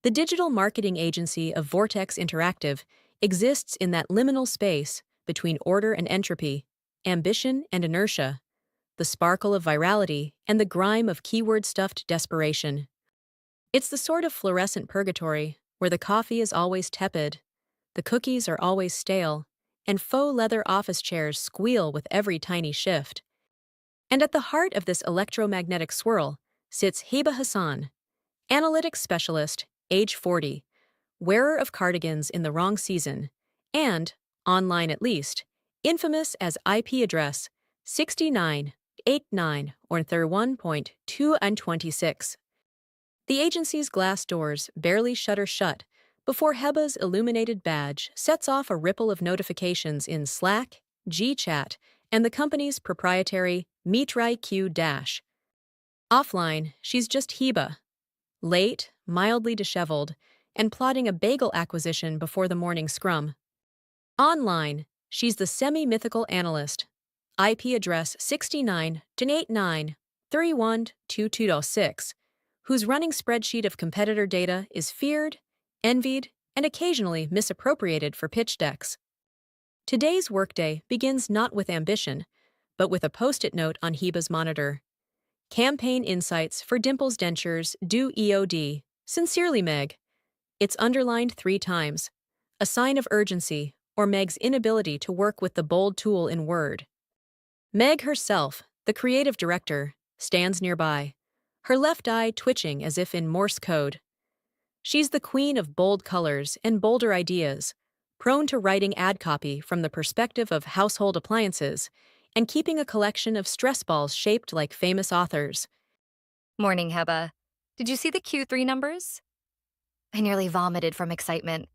The digital marketing agency of Vortex Interactive exists in that liminal space between order and entropy, ambition and inertia, the sparkle of virality and the grime of keyword-stuffed desperation. It's the sort of fluorescent purgatory where the coffee is always tepid, the cookies are always stale, and faux leather office chairs squeal with every tiny shift. And at the heart of this electromagnetic swirl sits Heba Hasan, analytics specialist, age 40, wearer of cardigans in the wrong season, and, online at least, infamous as IP address 6989 or 31.226. The agency's glass doors barely shutter shut before Heba's illuminated badge sets off a ripple of notifications in Slack, G-Chat, and the company's proprietary Meetrai Q dash. Offline, she's just Heba, late, mildly disheveled, and plotting a bagel acquisition before the morning scrum. Online, she's the semi-mythical analyst, IP address 69.89.31.2206, whose running spreadsheet of competitor data is feared, envied, and occasionally misappropriated for pitch decks. Today's workday begins not with ambition, but with a post-it note on Heba's monitor. Campaign insights for Dimple's dentures due EOD. Sincerely, Meg. It's underlined 3 times, a sign of urgency or Meg's inability to work with the bold tool in Word. Meg herself, the creative director, stands nearby, her left eye twitching as if in Morse code. She's the queen of bold colors and bolder ideas, prone to writing ad copy from the perspective of household appliances and keeping a collection of stress balls shaped like famous authors. Morning, Heba. Did you see the Q3 numbers? I nearly vomited from excitement.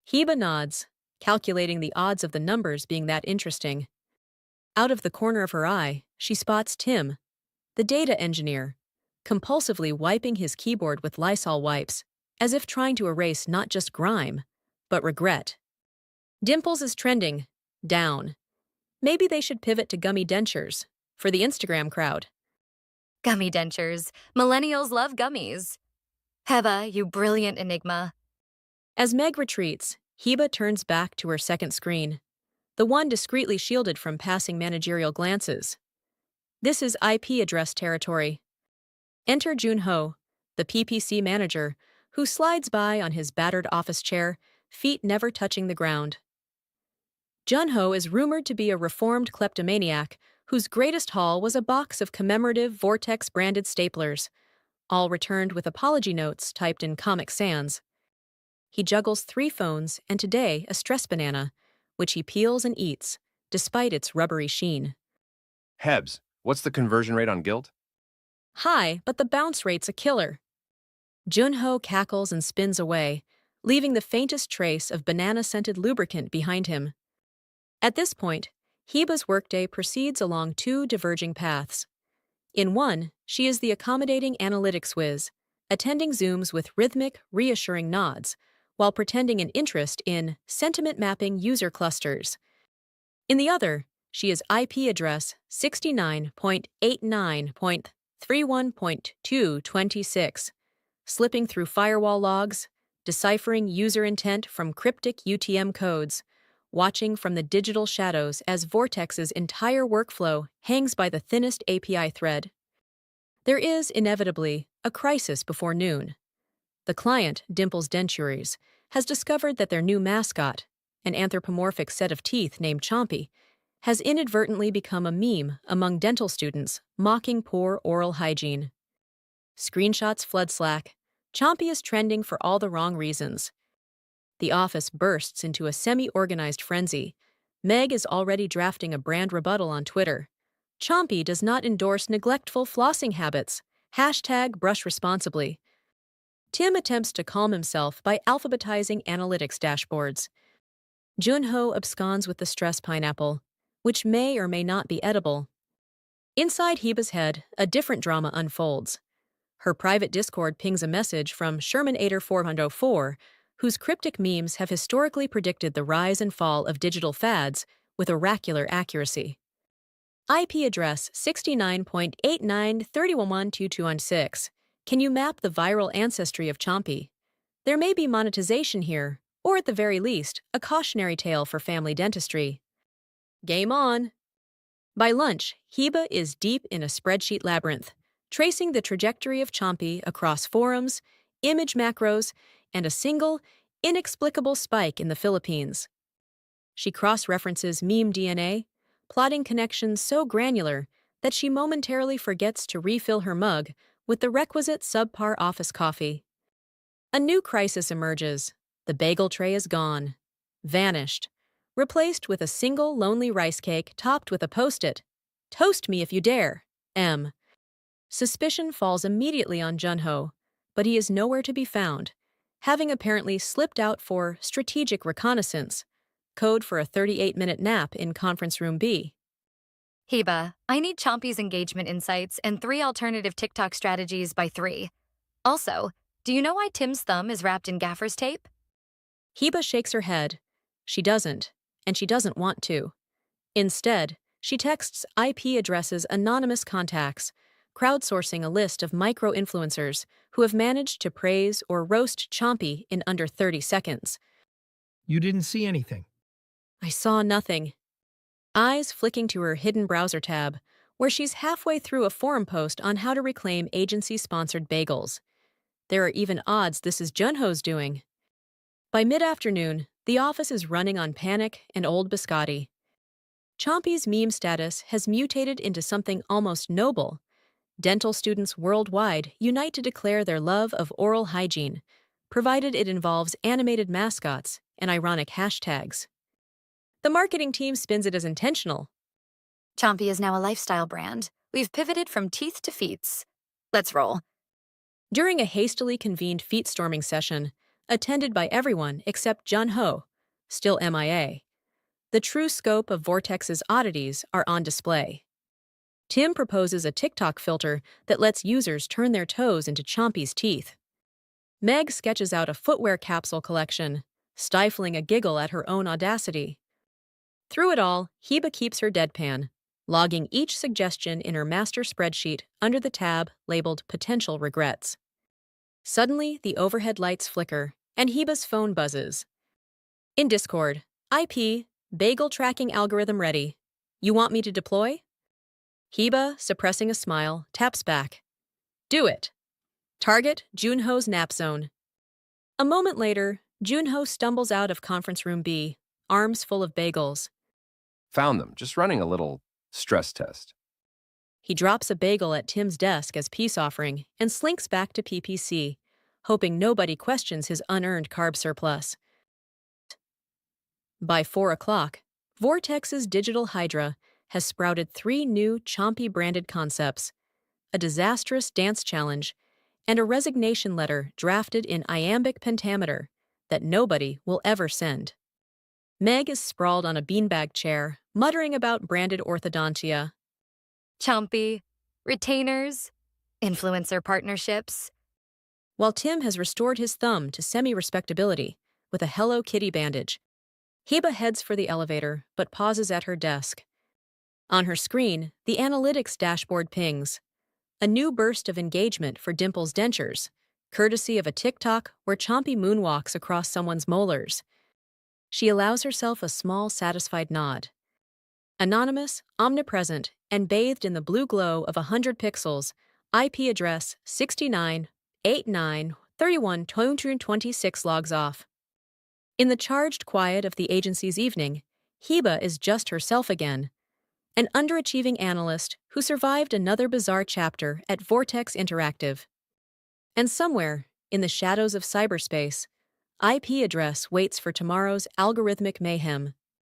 Heba nods, calculating the odds of the numbers being that interesting. Out of the corner of her eye, she spots Tim, the data engineer, compulsively wiping his keyboard with Lysol wipes, as if trying to erase not just grime, but regret. Dimples is trending, down. Maybe they should pivot to gummy dentures, for the Instagram crowd. Gummy dentures. Millennials love gummies. Heba, you brilliant enigma. As Meg retreats, Heba turns back to her second screen, the one discreetly shielded from passing managerial glances. This is IP address territory. Enter Junho, the PPC manager, who slides by on his battered office chair, feet never touching the ground. Junho is rumored to be a reformed kleptomaniac whose greatest haul was a box of commemorative Vortex-branded staplers, all returned with apology notes typed in Comic Sans. He juggles 3 phones and today a stress banana, which he peels and eats, despite its rubbery sheen. Hebs, what's the conversion rate on guilt? High, but the bounce rate's a killer. Junho cackles and spins away, leaving the faintest trace of banana-scented lubricant behind him. At this point, Heba's workday proceeds along 2 diverging paths. In one, she is the accommodating analytics whiz, attending Zooms with rhythmic, reassuring nods, while pretending an interest in sentiment mapping user clusters. In the other, she is IP address 69.89.31.226, slipping through firewall logs, deciphering user intent from cryptic UTM codes, watching from the digital shadows as Vortex's entire workflow hangs by the thinnest API thread. There is, inevitably, a crisis before noon. The client, Dimple's Dentures, has discovered that their new mascot, an anthropomorphic set of teeth named Chompy, has inadvertently become a meme among dental students mocking poor oral hygiene. Screenshots flood Slack. Chompy is trending for all the wrong reasons. The office bursts into a semi-organized frenzy. Meg is already drafting a brand rebuttal on Twitter. Chompy does not endorse neglectful flossing habits. #brush responsibly. Tim attempts to calm himself by alphabetizing analytics dashboards. Junho absconds with the stress pineapple, which may or may not be edible. Inside Heba's head, a different drama unfolds. Her private Discord pings a message from Sherman8404, whose cryptic memes have historically predicted the rise and fall of digital fads with oracular accuracy. IP address 69.89.31.2216. Can you map the viral ancestry of Chompy? There may be monetization here, or at the very least, a cautionary tale for family dentistry. Game on! By lunch, Heba is deep in a spreadsheet labyrinth, tracing the trajectory of Chompy across forums, image macros, and a single, inexplicable spike in the Philippines. She cross-references meme DNA, plotting connections so granular that she momentarily forgets to refill her mug with the requisite subpar office coffee. A new crisis emerges. The bagel tray is gone. Vanished. Replaced with a single lonely rice cake topped with a post-it. Toast me if you dare. M. Suspicion falls immediately on Junho, but he is nowhere to be found, having apparently slipped out for strategic reconnaissance, code for a 38-minute nap in conference room B. Heba, I need Chompy's engagement insights and 3 alternative TikTok strategies by 3. Also, do you know why Tim's thumb is wrapped in gaffer's tape? Heba shakes her head. She doesn't, and she doesn't want to. Instead, she texts IP addresses anonymous contacts, crowdsourcing a list of micro-influencers who have managed to praise or roast Chompy in under 30 seconds. You didn't see anything. I saw nothing. Eyes flicking to her hidden browser tab, where she's halfway through a forum post on how to reclaim agency-sponsored bagels. There are even odds this is Junho's doing. By mid-afternoon, the office is running on panic and old biscotti. Chompy's meme status has mutated into something almost noble. Dental students worldwide unite to declare their love of oral hygiene, provided it involves animated mascots and ironic hashtags. The marketing team spins it as intentional. Chompy is now a lifestyle brand. We've pivoted from teeth to feets. Let's roll. During a hastily convened feet-storming session, attended by everyone except Junho, still MIA, the true scope of Vortex's oddities are on display. Tim proposes a TikTok filter that lets users turn their toes into Chompy's teeth. Meg sketches out a footwear capsule collection, stifling a giggle at her own audacity. Through it all, Heba keeps her deadpan, logging each suggestion in her master spreadsheet under the tab labeled Potential Regrets. Suddenly, the overhead lights flicker, and Heba's phone buzzes. In Discord, IP, bagel tracking algorithm ready. You want me to deploy? Heba, suppressing a smile, taps back. Do it. Target Junho's nap zone. A moment later, Junho stumbles out of conference room B, arms full of bagels. Found them, just running a little stress test. He drops a bagel at Tim's desk as peace offering and slinks back to PPC, hoping nobody questions his unearned carb surplus. By 4 o'clock, Vortex's digital hydra has sprouted 3 new Chompy-branded concepts, a disastrous dance challenge, and a resignation letter drafted in iambic pentameter that nobody will ever send. Meg is sprawled on a beanbag chair, muttering about branded orthodontia. Chompy, retainers, influencer partnerships. While Tim has restored his thumb to semi-respectability with a Hello Kitty bandage, Heba heads for the elevator but pauses at her desk. On her screen, the analytics dashboard pings. A new burst of engagement for Dimple's dentures, courtesy of a TikTok where Chompy moonwalks across someone's molars. She allows herself a small, satisfied nod. Anonymous, omnipresent, and bathed in the blue glow of 100 pixels, IP address 698931 logs off. In the charged quiet of the agency's evening, Heba is just herself again, an underachieving analyst who survived another bizarre chapter at Vortex Interactive. And somewhere, in the shadows of cyberspace, IP address waits for tomorrow's algorithmic mayhem.